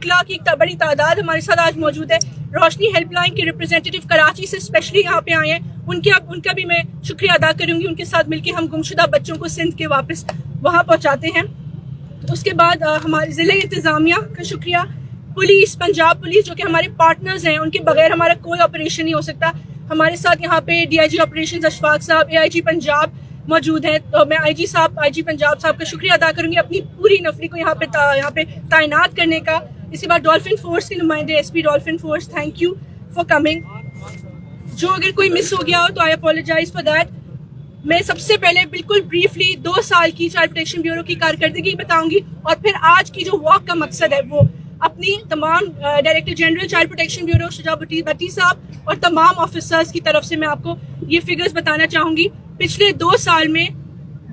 وکلا کی ایک بڑی تعداد ہمارے ساتھ آج موجود ہے. روشنی ہیلپ لائن کے ریپرزینٹیو کراچی سے اسپیشلی یہاں پہ آئے ہیں. ان کا بھی میں شکریہ ادا کروں گی. ان کے ساتھ مل کے ہم گمشدہ بچوں کو سندھ کے واپس وہاں پہنچاتے ہیں. اس کے بعد ہمارے ضلع انتظامیہ کا شکریہ, پولیس, پنجاب پولیس جو کہ ہمارے پارٹنرز ہیں, ان کے بغیر ہمارا کوئی آپریشن نہیں ہو سکتا. ہمارے ساتھ یہاں پہ D I G operations Ashfaq صاحب, اے آئی جی پنجاب موجود ہیں. تو میں آئی جی پنجاب صاحب کا شکریہ ادا کروں گی اپنی پوری نفری کو یہاں پہ تعینات کرنے کا. اس کے بعد ڈولفن فورس کے نمائندے, S P dolphin force, thank you for coming. جو اگر کوئی مس ہو گیا ہو تو آئی اپولوجائز فار دیٹ. میں سب سے پہلے بالکل بریفلی 2 سال کی چائلڈ پروٹیکشن بیورو کی کارکردگی بتاؤں گی, اور پھر آج کی جو واک کا مقصد ہے وہ اپنی تمام director general child protection bureau Shuja Butti صاحب اور تمام آفیسرز کی طرف سے میں آپ کو یہ فگرز بتانا چاہوں گی. پچھلے 2 سال میں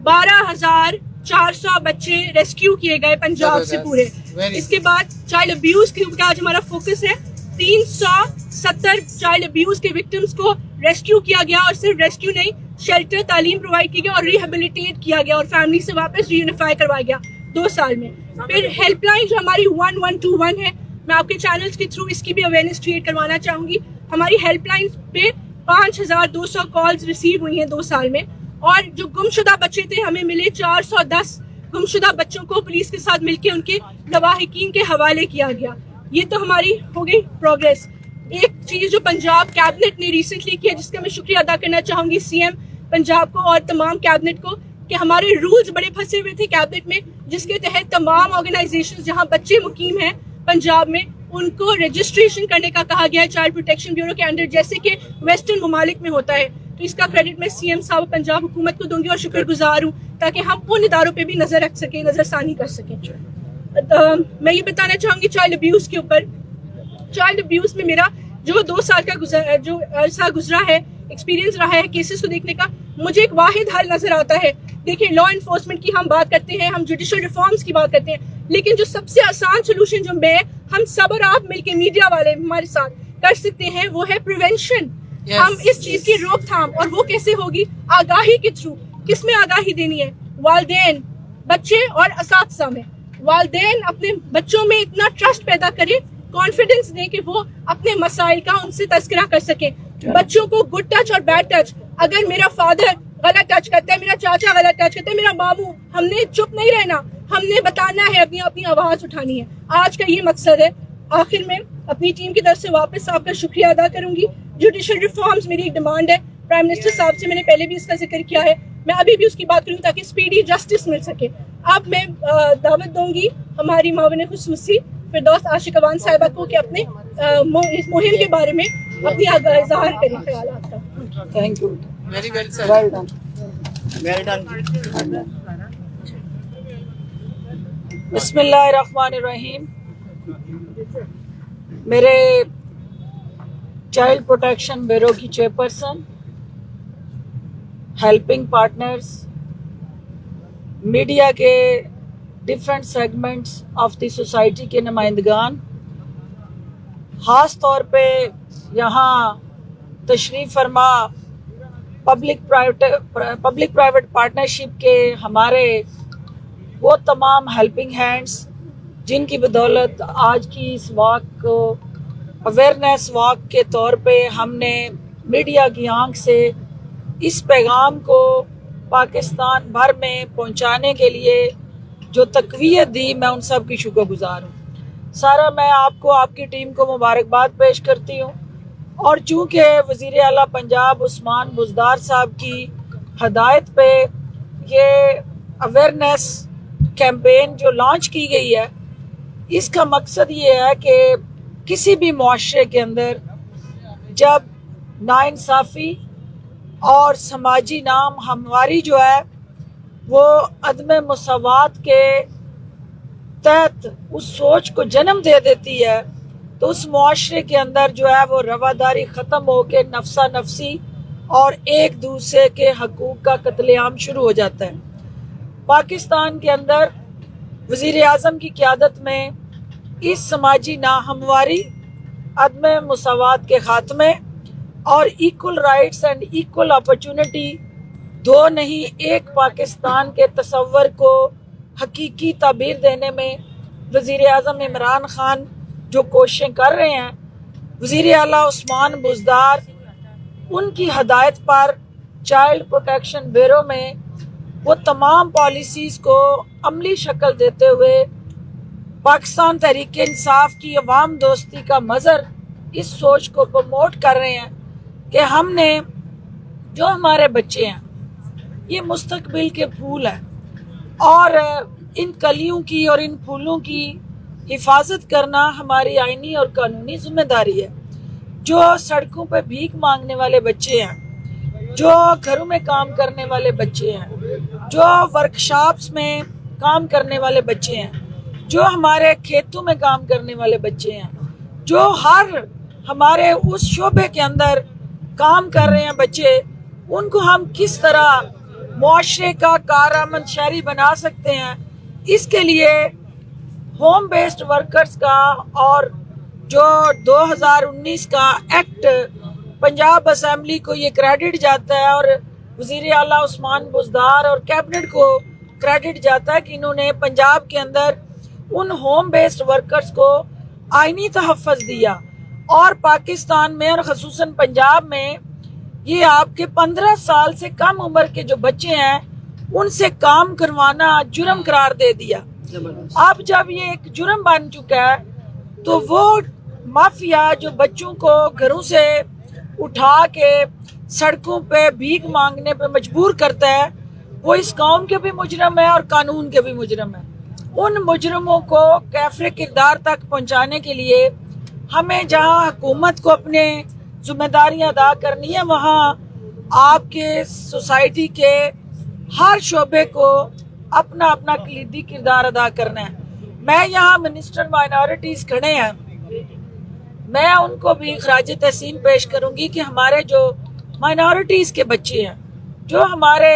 12,400 بچے ریسکیو کیے گئے پنجاب سے پورے. اس کے بعد چائلڈ ابیوز کے اوپر آج ہمارا فوکس ہے. 370 چائلڈ ابیوز کے وکٹمز کو ریسکیو کیا گیا, اور صرف ریسکیو نہیں, شیلٹر, تعلیم پرووائڈ کی گئی اور ریہیبلیٹیٹ کیا گیا اور فیملی سے واپس ری یونیفائی کروایا گیا 2 سال میں. پھر ہیلپ لائن جو ہماری 1121 ہے, میں آپ کے چینلز کے تھرو اس کی بھی اویئرنیس کریٹ کروانا چاہوں گی. ہماری ہیلپ لائن پہ 5,200 کالز ریسیو ہوئی ہیں 2 سال میں, اور جو گمشدہ بچے تھے ہمیں ملے 410 گمشدہ بچوں کو پولیس کے ساتھ مل کے ان کے لواحقین کے حوالے کیا گیا. یہ تو ہماری ہو گئی پروگریس. ایک چیز جو پنجاب کیبنٹ نے ریسنٹلی کیا, جس کا میں شکریہ ادا کرنا چاہوں گی سی ایم پنجاب کو اور تمام کیبنٹ کو, کہ ہمارے رولز بڑے پھنسے ہوئے تھے کیبنٹ میں, جس کے تحت تمام آرگنائزیشن جہاں بچے مقیم ہیں پنجاب میں ان کو رجسٹریشن کرنے کا کہا گیا ہے چائلڈ پروٹیکشن بیورو کے انڈر, جیسے کہ ویسٹرن ممالک میں ہوتا ہے. تو اس کا کریڈٹ میں سی ایم صاحب پنجاب حکومت کو دوں گی اور شکر گزار ہوں, تاکہ ہم ان اداروں پہ بھی نظر رکھ سکیں, نظر ثانی کر سکیں. میں یہ بتانا چاہوں گی چائلڈ ابیوز کے اوپر. چائلڈ ابیوز میں میرا جو 2 سال کا جو عرصہ گزرا ہے, ایکسپیرینس رہا ہے کیسز کو دیکھنے کا, مجھے ایک واحد حل نظر آتا ہے. دیکھیں, لا انفورسمنٹ کی ہم بات کرتے ہیں, ہم جوڈیشل ریفارمز کی بات کرتے ہیں, لیکن جو سب سے آسان سولوشن جو میں ہم سب اور آپ مل کے میڈیا والے ہمارے ساتھ کر سکتے ہیں وہ ہے پریونشن. ہم اس چیز کی روک تھام, اور وہ کیسے ہوگی؟ آگاہی کے تھرو. کس میں آگاہی دینی ہے؟ والدین, بچے اور اساتذہ میں. والدین اپنے بچوں میں اتنا ٹرسٹ پیدا کریں, کانفیڈنس دیں کہ وہ اپنے مسائل کا ان سے تذکرہ کر سکیں. بچوں کو گڈ ٹچ اور بیڈ ٹچ, اگر میرا فادر غلط ٹچ کرتا ہے, میرا چاچا غلط ٹچ کرتا ہے, میرا ماموں, ہم نے چپ نہیں رہنا, ہم نے بتانا ہے, اپنی آواز اٹھانی ہے. آج کا یہ مقصد ہے. آخر میں اپنی ٹیم کی طرف سے واپس آپ کا شکریہ ادا کروں گی. جوڈیشل ریفارمز میری ایک ڈیمانڈ ہے. پرائم منسٹر صاحب سے میں نے پہلے بھی اس کا ذکر کیا ہے, میں ابھی بھی اس کی بات کروں تاکہ اسپیڈی جسٹس مل سکے. اب میں دعوت دوں گی ہماری معاون خصوصی فردوس عاشق اوان صاحبہ کو کہ اپنے اس مہم کے بارے میں اپنی اظہار کریں خیالات کا. Thank you. Very well, sir. Well done. Well done. بسم اللہ الرحمن الرحیم. میرے چائلڈ پروٹیکشن بیورو کی چیئرپرسن, ہیلپنگ پارٹنرز, میڈیا کے different segments of the society کے نمائندگان, خاص طور پہ یہاں تشریف فرما پبلک پرائیویٹ پارٹنرشپ کے ہمارے وہ تمام ہیلپنگ ہینڈز جن کی بدولت آج کی اس واک کو اویئرنیس واک کے طور پہ ہم نے میڈیا کی آنکھ سے اس پیغام کو پاکستان بھر میں پہنچانے کے لیے جو تقویت دی, میں ان سب کی شکر گزار ہوں. سارا میں آپ کو, آپ کی ٹیم کو مبارکباد پیش کرتی ہوں. اور چونکہ وزیر اعلیٰ پنجاب عثمان بزدار صاحب کی ہدایت پہ یہ اویئرنیس کیمپین جو لانچ کی گئی ہے, اس کا مقصد یہ ہے کہ کسی بھی معاشرے کے اندر جب ناانصافی اور سماجی نام ہمواری جو ہے وہ عدم مساوات کے تحت اس سوچ کو جنم دے دیتی ہے, تو اس معاشرے کے اندر جو ہے وہ رواداری ختم ہو کے نفسا نفسی اور ایک دوسرے کے حقوق کا قتل عام شروع ہو جاتا ہے. پاکستان کے اندر وزیر اعظم کی قیادت میں اس سماجی ناہمواری, عدم مساوات کے خاتمے اور equal rights and equal opportunity, 2 نہیں 1 پاکستان کے تصور کو حقیقی تعبیر دینے میں وزیر اعظم عمران خان جو کوششیں کر رہے ہیں وزیر اعلیٰ عثمان بزدار، ان کی ہدایت پر چائلڈ پروٹیکشن بیورو میں وہ تمام پالیسیز کو عملی شکل دیتے ہوئے پاکستان تحریک انصاف کی عوام دوستی کا مظہر اس سوچ کو پروموٹ کر رہے ہیں کہ ہم نے جو ہمارے بچے ہیں یہ مستقبل کے پھول ہیں اور ان کلیوں کی اور ان پھولوں کی حفاظت کرنا ہماری آئینی اور قانونی ذمہ داری ہے۔ جو سڑکوں پہ بھیک مانگنے والے بچے ہیں، جو گھروں میں کام کرنے والے بچے ہیں، جو ورکشاپس میں کام کرنے والے بچے ہیں، جو ہمارے کھیتوں میں کام کرنے والے بچے ہیں، جو ہمارے اس شعبے کے اندر کام کر رہے ہیں بچے، ان کو ہم کس طرح معاشرے کا کارآمد شہری بنا سکتے ہیں، اس کے لیے ہوم بیسڈ ورکرز کا اور جو 2019 کا ایکٹ پنجاب اسمبلی کو یہ کریڈٹ جاتا ہے اور وزیر اعلیٰ عثمان بزدار اور کیبنٹ کو کریڈٹ جاتا ہے کہ انہوں نے پنجاب کے اندر ان ہوم بیسڈ ورکرز کو آئینی تحفظ دیا، اور پاکستان میں اور خصوصاً پنجاب میں یہ آپ کے 15 سال سے کم عمر کے جو بچے ہیں ان سے کام کروانا جرم قرار دے دیا۔ اب جب یہ ایک جرم بن چکا ہے تو وہ مافیا جو بچوں کو گھروں سے اٹھا کے سڑکوں پہ بھیک مانگنے پہ مجبور کرتا ہے، وہ اس قوم کے بھی مجرم ہے اور قانون کے بھی مجرم ہے۔ ان مجرموں کو کیفر کردار تک پہنچانے کے لیے ہمیں جہاں حکومت کو اپنے ذمہ داریاں ادا کرنی ہے، وہاں آپ کے سوسائٹی کے ہر شعبے کو اپنا اپنا کلیدی کردار ادا کرنا ہے۔ میں یہاں منسٹر مائنورٹیز کھڑے ہیں، میں ان کو بھی خراج تحسین پیش کروں گی کہ ہمارے جو مائنورٹیز کے بچے ہیں، جو ہمارے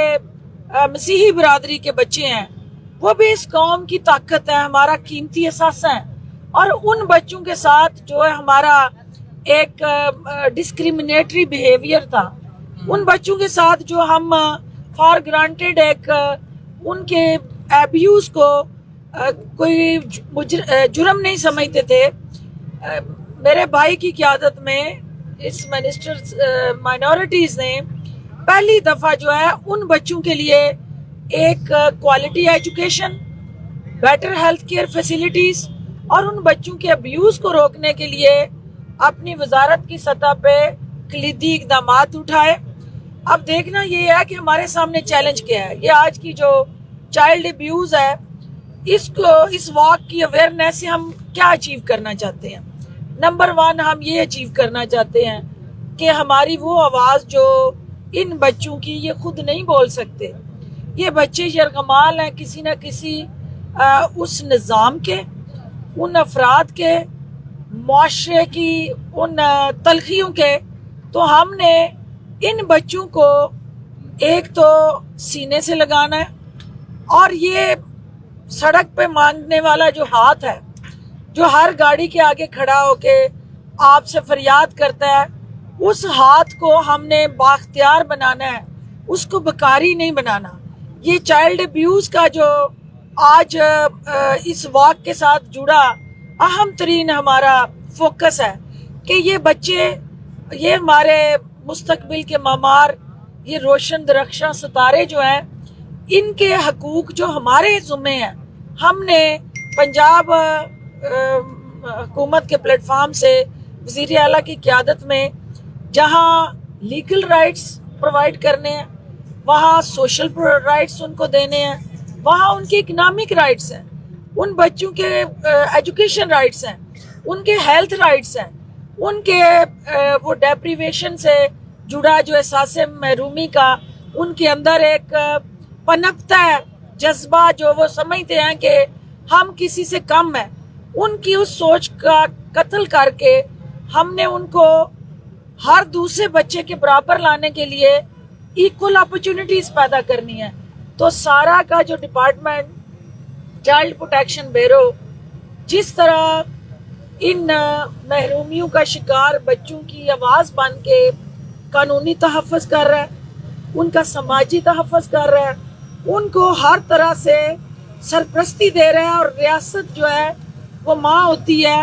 مسیحی برادری کے بچے ہیں، وہ بھی اس قوم کی طاقت ہے، ہمارا قیمتی اثاثہ ہے، اور ان بچوں کے ساتھ جو ہے ہمارا ایک ڈسکریمنیٹری بیہیویئر تھا، ان بچوں کے ساتھ جو ہم فار گرانٹیڈ ایک ان کے ایبیوز کو کوئی جرم نہیں سمجھتے تھے، میرے بھائی کی قیادت میں اس منسٹر مائنورٹیز نے پہلی دفعہ جو ہے ان بچوں کے لیے ایک quality education, better health care facilities اور ان بچوں کے ابیوز کو روکنے کے لیے اپنی وزارت کی سطح پہ کلیدی اقدامات اٹھائے۔ اب دیکھنا یہ ہے کہ ہمارے سامنے چیلنج کیا ہے۔ یہ آج کی جو چائلڈ ابیوز ہے، اس واک کی اویئرنیس سے ہم کیا اچیو کرنا چاہتے ہیں؟ نمبر 1 ہم یہ اچیو کرنا چاہتے ہیں کہ ہماری وہ آواز جو ان بچوں کی یہ خود نہیں بول سکتے، یہ بچے یرغمال ہیں کسی نہ کسی اس نظام کے، ان افراد کے، معاشرے کی ان تلخیوں کے، تو ہم نے ان بچوں کو ایک تو سینے سے لگانا ہے، اور یہ سڑک پہ مانگنے والا جو ہاتھ ہے، جو ہر گاڑی کے آگے کھڑا ہو کے آپ سے فریاد کرتا ہے، اس ہاتھ کو ہم نے بااختیار بنانا ہے، اس کو بکاری نہیں بنانا۔ یہ چائلڈ ابیوز کا جو آج اس واک کے ساتھ جڑا اہم ترین ہمارا فوکس ہے کہ یہ بچے، یہ ہمارے مستقبل کے معمار، یہ روشن درخشاں ستارے جو ہیں، ان کے حقوق جو ہمارے ذمے ہیں، ہم نے پنجاب حکومت کے پلیٹ فارم سے وزیر اعلیٰ کی قیادت میں جہاں لیگل رائٹس پرووائڈ کرنے ہیں، وہاں سوشل رائٹس ان کو دینے ہیں، وہاں ان کی اکنامک رائٹس ہیں، ان بچوں کے ایجوکیشن رائٹس ہیں، ان کے ہیلتھ رائٹس ہیں، ان کے وہ ڈیپریویشن سے جڑا جو احساس محرومی کا ان کے اندر ایک پنپتا ہے جذبہ، جو وہ سمجھتے ہیں کہ ہم کسی سے کم ہیں، ان کی اس سوچ کا قتل کر کے ہم نے ان کو ہر دوسرے بچے کے برابر لانے کے لیے ایکول اپرچونٹیز پیدا کرنی ہے۔ تو سارا کا جو ڈپارٹمنٹ چائلڈ پروٹیکشن بیورو جس طرح ان محرومیوں کا شکار بچوں کی آواز بن کے قانونی تحفظ کر رہا ہے، ان کا سماجی تحفظ کر رہا ہے، ان کو ہر طرح سے سرپرستی دے رہا ہے، اور ریاست جو ہے وہ ماں ہوتی ہے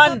1,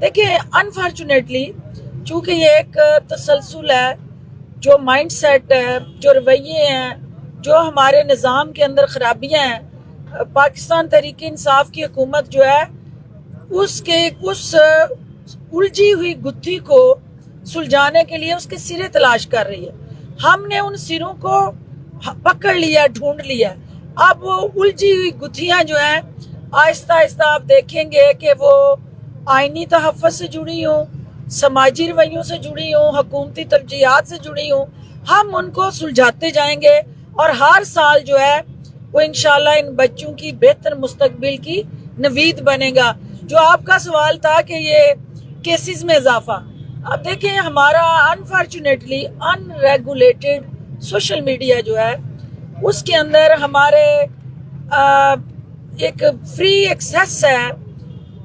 دیکھیں انفارچونیٹلی چونکہ یہ ایک تسلسل ہے، جو مائنڈ سیٹ ہے، جو رویے ہیں، جو ہمارے نظام کے اندر خرابیاں ہیں، پاکستان تحریک انصاف کی حکومت جو ہے اس الجھی ہوئی گتھی کو سلجھانے کے لیے اس کے سرے تلاش کر رہی ہے. ہم نے ان سروں کو پکڑ لیا، ڈھونڈ لیا. اب وہ الجھی ہوئی گتھیاں جو ہیں آہستہ آہستہ آپ دیکھیں گے کہ وہ آئینی تحفظ سے جڑی ہوں، سماجی رویوں سے جڑی ہوں، حکومتی ترجیحات سے جڑی ہوں. ہم ان کو سلجھاتے جائیں گے اور ہر سال جو ہے وہ انشاءاللہ ان بچوں کی بہتر مستقبل کی نوید بنے گا. جو آپ کا سوال تھا کہ یہ کیسز میں اضافہ، اب دیکھیں ہمارا انفارچونیٹلی ان ریگولیٹڈ سوشل میڈیا جو ہے اس کے اندر ہمارے ایک فری ایکسیس ہے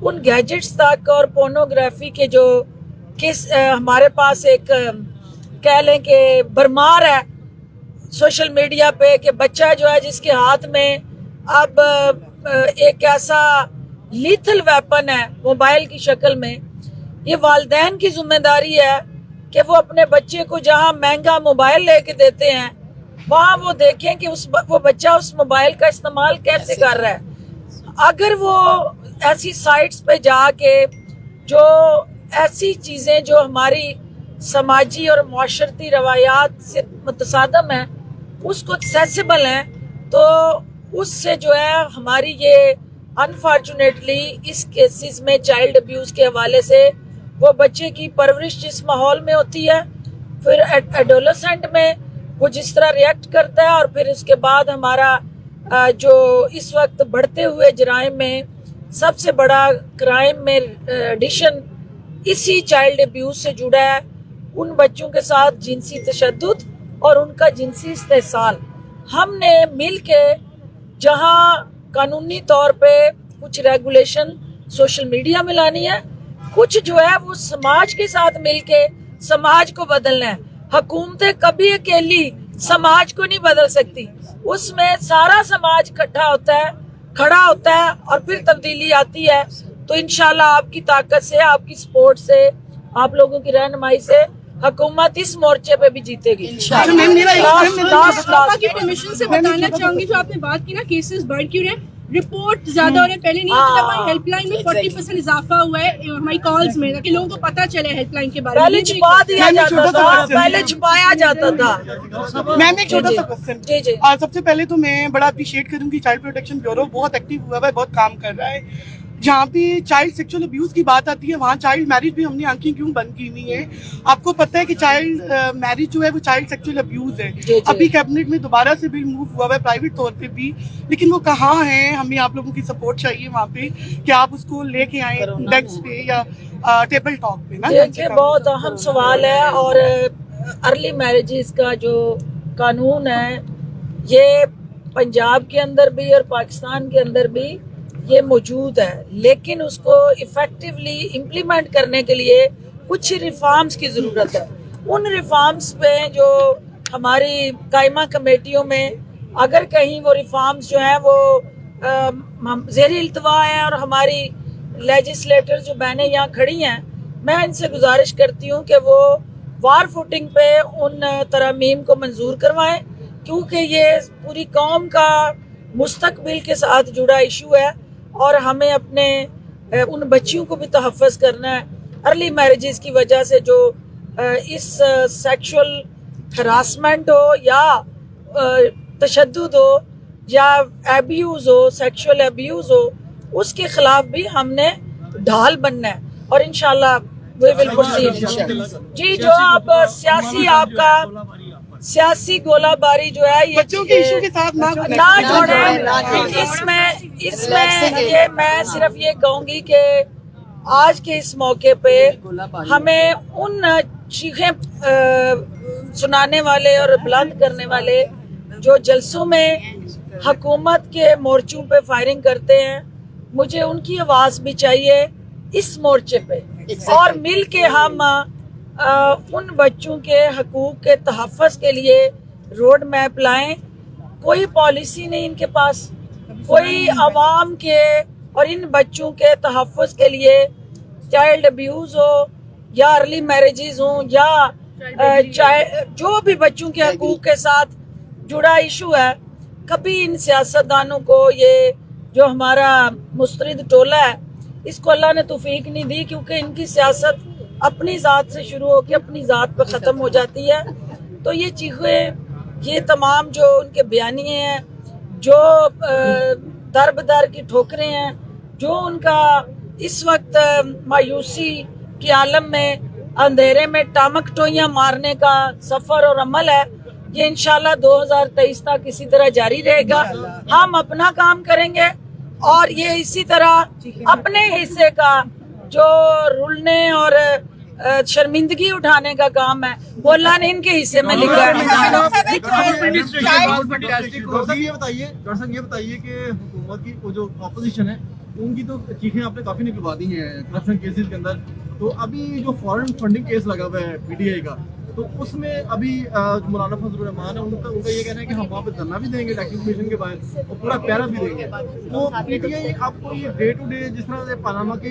ان گیجٹس تک اور پورنوگرافی کے جو ہمارے پاس ایک کہہ لیں کہ برمار ہے سوشل میڈیا پہ کہ بچہ جو ہے جس کے ہاتھ میں اب ایک ایسا لیتھل ویپن ہے موبائل کی شکل میں. یہ والدین کی ذمہ داری ہے کہ وہ اپنے بچے کو جہاں مہنگا موبائل لے کے دیتے ہیں وہاں وہ دیکھیں کہ وہ بچہ اس موبائل کا استعمال کیسے کر رہا ہے. اگر وہ ایسی سائٹس پہ جا کے جو ایسی چیزیں جو ہماری سماجی اور معاشرتی روایات سے متصادم ہیں اس کو ایکسیسیبل ہیں تو اس سے جو ہے ہماری یہ انفارچونیٹلی اس کیسز میں چائلڈ ابیوز کے حوالے سے وہ بچے کی پرورش جس ماحول میں ہوتی ہے، پھر ایڈولسنٹ میں وہ جس طرح ریئیکٹ کرتا ہے، اور پھر اس کے بعد ہمارا جو اس وقت بڑھتے ہوئے جرائم میں سب سے بڑا کرائم میں ایڈیشن اسی چائلڈ ابیوز سے جڑا ہے، ان بچوں کے ساتھ جنسی تشدد اور ان کا جنسی استحصال. ہم نے مل کے جہاں قانونی طور پہ کچھ ریگولیشن سوشل میڈیا میں لانی ہے، کچھ جو ہے وہ سماج کے ساتھ مل کے سماج کو بدلنا ہے. حکومتیں کبھی اکیلی سماج کو نہیں بدل سکتی، اس میں سارا سماج کھڑا ہوتا ہے اور پھر تبدیلی آتی ہے. تو انشاءاللہ آپ کی طاقت سے، آپ کی سپورٹ سے، آپ لوگوں کی رہنمائی سے حکومت اس مورچے پہ بھی جیتے گی. پاپا کی پرمیشن سے بتانا چاہوں گی جو آپ نے بات کی نا کیسز بڑھ کیوں رہے، رپورٹ زیادہ ہو رہے، پہلے نہیں ہوتا تھا. ہماری ہیلپ لائن میں 40% اضافہ ہوا ہے ہماری کالز میں تاکہ لوگوں کو پتہ چلے ہیلپ لائن کے بارے میں. پہلے چھپا دیا جاتا تھا، پہلے چھپایا جاتا تھا. میں نے ایک چھوٹا سا کوسچن، جی سب سے پہلے تو میں بڑا اپریشیٹ کروں گی چائلڈ پروٹیکشن بیورو بہت ایکٹیو ہوا ہے، بہت کام کر رہا ہے. جہاں بھی چائلڈ سیکچوئل ابیوز کی بات آتی ہے وہاں چائلڈ میرج بھی ہم نے آنکھیں کیوں بند کی ہوئی ہیں. آپ کو پتہ ہے کہ چائلڈ میرج جو ہے وہ چائلڈ سیکچوئل ابیوز ہے. ابھی کیبنٹ میں دوبارہ سے بل موو ہوا ہے پرائیویٹ طور پہ بھی، لیکن وہ کہاں ہیں؟ ہمیں آپ لوگوں کی سپورٹ چاہیے وہاں پہ کہ آپ اس کو لے کے آئیں ڈیسک پہ یا ٹیبل ٹاک پہ نا. یہ بہت اہم سوال ہے، اور ارلی میرجز کا جو قانون ہے یہ پنجاب کے اندر بھی اور پاکستان کے اندر بھی یہ موجود ہے، لیکن اس کو ایفیکٹولی امپلیمنٹ کرنے کے لیے کچھ ریفارمز کی ضرورت ہے. ان ریفارمز پہ جو ہماری قائمہ کمیٹیوں میں اگر کہیں وہ ریفارمز جو ہیں وہ زیر التوا ہیں اور ہماری لیجسلیٹر جو بہنیں یہاں کھڑی ہیں، میں ان سے گزارش کرتی ہوں کہ وہ وار فوٹنگ پہ ان ترامیم کو منظور کروائیں، کیونکہ یہ پوری قوم کا مستقبل کے ساتھ جڑا ایشو ہے اور ہمیں اپنے ان بچیوں کو بھی تحفظ کرنا ہے. ارلی میرجز کی وجہ سے جو اس سیکشول ہراسمنٹ ہو یا تشدد ہو یا ایبیوز ہو، سیکشول ایبیوز ہو، اس کے خلاف بھی ہم نے ڈھال بننا ہے اور انشاءاللہ we will proceed. جی جو آپ سیاسی آپ کا سیاسی گولہ باری جو ہے یہ بچوں کے ایشو کے ساتھ نہ جوڑیں. اس میں یہ میں صرف یہ کہوں گی کہ آج کے اس موقع پہ ہمیں ان چیخیں سنانے والے اور بلند کرنے والے جو جلسوں میں حکومت کے مورچوں پہ فائرنگ کرتے ہیں، مجھے ان کی آواز بھی چاہیے اس مورچے پہ، اور مل کے ہم ان بچوں کے حقوق کے تحفظ کے لیے روڈ میپ لائیں. کوئی پالیسی نہیں ان کے پاس، کوئی عوام کے اور ان بچوں کے تحفظ کے لیے چائلڈ ابیوز ہو یا ارلی میرجز ہوں یا جو بھی بچوں کے حقوق کے ساتھ جڑا ایشو ہے، کبھی ان سیاستدانوں کو یہ جو ہمارا مسترد ٹولہ ہے اس کو اللہ نے توفیق نہیں دی، کیونکہ ان کی سیاست اپنی ذات سے شروع ہو کے اپنی ذات پہ ختم ہو جاتی ہے. تو یہ چیخیں، یہ تمام جو ان کے بیانیے ہیں، جو در بدر کی ٹھوکریں ہیں، جو ان کا اس وقت مایوسی کے عالم میں اندھیرے میں ٹامک ٹوئیاں مارنے کا سفر اور عمل ہے، یہ انشاءاللہ 2023 تک اسی طرح جاری رہے گا. ہم اپنا کام کریں گے اور یہ اسی طرح اپنے حصے کا جو رولنے اور شرمندگی اٹھانے کا کام ہے وہ اللہ نے ان کے حصے میں لکھا ہے. یہ بتائیے کہ حکومت کی جو اپوزیشن ہے ان کی تو چیخیں آپ نے کافی نکلوا دی ہیں کرپشن کیسز کے اندر. تو ابھی جو فارن فنڈنگ کیس لگا ہوا ہے پی ٹی آئی کا، تو اس میں ابھی مولانا فضل الرحمان ہے، ان کا یہ کہنا ہے کہ ہم وہاں پہ دھرنا بھی دیں گے الیکشن کمیشن کے باہر اور پورا پیرا بھی دیں گے. تو پی ٹی آئی آپ کو یہ ڈے ٹو ڈے جس طرح سے پاناما کے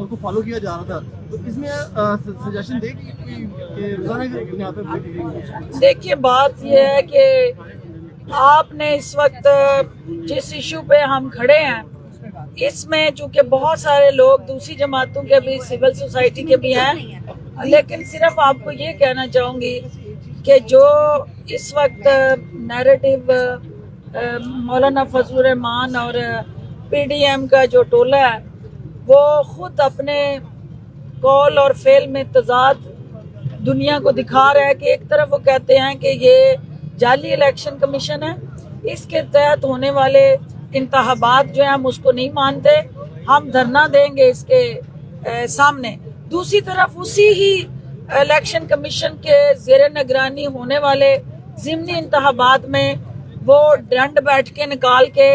کو فالو کیا جا رہا تھا، تو اس میں سجیشن دے کہ روزانہ پہ دیکھیے بات یہ ہے کہ آپ نے اس وقت جس ایشو پہ ہم کھڑے ہیں اس میں چونکہ بہت سارے لوگ دوسری جماعتوں کے بھی سول سوسائٹی کے بھی ہیں، لیکن صرف آپ کو یہ کہنا چاہوں گی کہ جو اس وقت نیریٹو مولانا فضل الرحمان اور پی ڈی ایم کا جو ٹولہ ہے وہ خود اپنے قول اور فعل میں تضاد دنیا کو دکھا رہا ہے. کہ ایک طرف وہ کہتے ہیں کہ یہ جعلی الیکشن کمیشن ہے، اس کے تحت ہونے والے انتخابات جو ہیں ہم اس کو نہیں مانتے، ہم دھرنا دیں گے اس کے سامنے. دوسری طرف اسی ہی الیکشن کمیشن کے زیر نگرانی ہونے والے ضمنی انتخابات میں وہ ڈنڈ بیٹھ کے نکال کے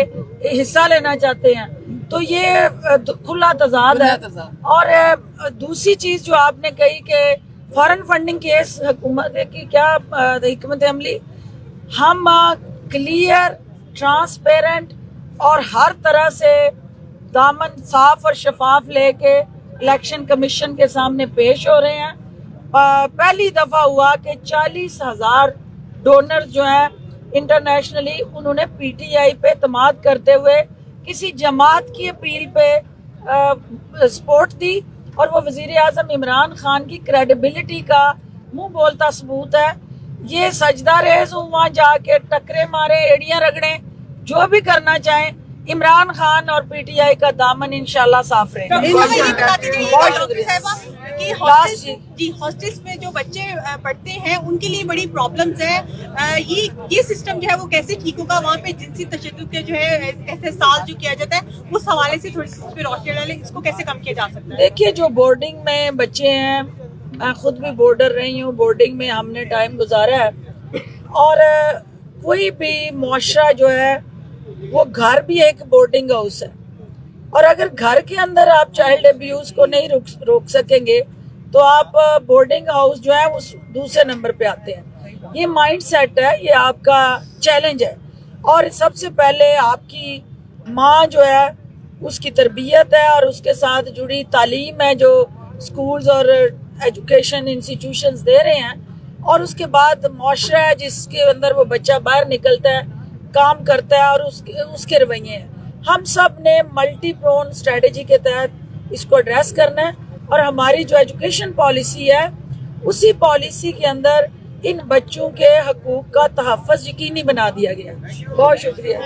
حصہ لینا چاہتے ہیں. تو یہ کھلا تضاد ہے. اور دوسری چیز جو آپ نے کہی کہ فارن فنڈنگ کیس حکومت کی کیا حکمت عملی، ہم کلیئر ٹرانسپیرنٹ اور ہر طرح سے دامن صاف اور شفاف لے کے الیکشن کمیشن کے سامنے پیش ہو رہے ہیں. پہلی دفعہ ہوا کہ 40,000 ڈونر جو ہیں انٹرنیشنلی انہوں نے پی ٹی آئی پہ اعتماد کرتے ہوئے کسی جماعت کی اپیل پہ سپورٹ دی، اور وہ وزیر اعظم عمران خان کی کریڈیبلٹی کا منہ بولتا ثبوت ہے. یہ سجدہ ریز ہوں وہاں جا کے ٹکرے مارے، ایڑیاں رگڑیں، جو بھی کرنا چاہیں، عمران خان اور پی ٹی آئی کا دامن انشاءاللہ صاف رہے گا. ہاسٹلس میں جو بچے پڑھتے ہیں ان کے لیے بڑی پرابلمز ہیں. یہ سسٹم جو ہے وہ کیسے ٹھیک ہوگا؟ وہاں پہ جنسی تشدد کے جو ہے احساس جو کیا جاتا ہے اس حوالے سے تھوڑی سی اس پہ روشنی ڈالیں، اس کو کیسے کم کیا جا سکتا ہے؟ دیکھیے جو بورڈنگ میں بچے ہیں، میں خود بھی بورڈر رہی ہوں، بورڈنگ میں ہم نے ٹائم گزارا ہے، اور کوئی بھی معاشرہ جو ہے وہ گھر بھی ایک بورڈنگ ہاؤس ہے، اور اگر گھر کے اندر آپ چائلڈ ابیوز کو نہیں روک سکیں گے تو آپ بورڈنگ ہاؤس جو ہے اس دوسرے نمبر پہ آتے ہیں. یہ مائنڈ سیٹ ہے، یہ آپ کا چیلنج ہے. اور سب سے پہلے آپ کی ماں جو ہے اس کی تربیت ہے اور اس کے ساتھ جڑی تعلیم ہے جو سکولز اور ایجوکیشن انسٹیٹیوشنز دے رہے ہیں، اور اس کے بعد معاشرہ ہے جس کے اندر وہ بچہ باہر نکلتا ہے، کام کرتا ہے، اور اس کے رویے ہیں. ہم سب نے ملٹی پرون اسٹریٹجی کے تحت اس کو ایڈریس کرنا ہے، اور ہماری جو ایجوکیشن پالیسی ہے اسی پالیسی کے اندر ان بچوں کے حقوق کا تحفظ یقینی بنا دیا گیا. بہت شکریہ.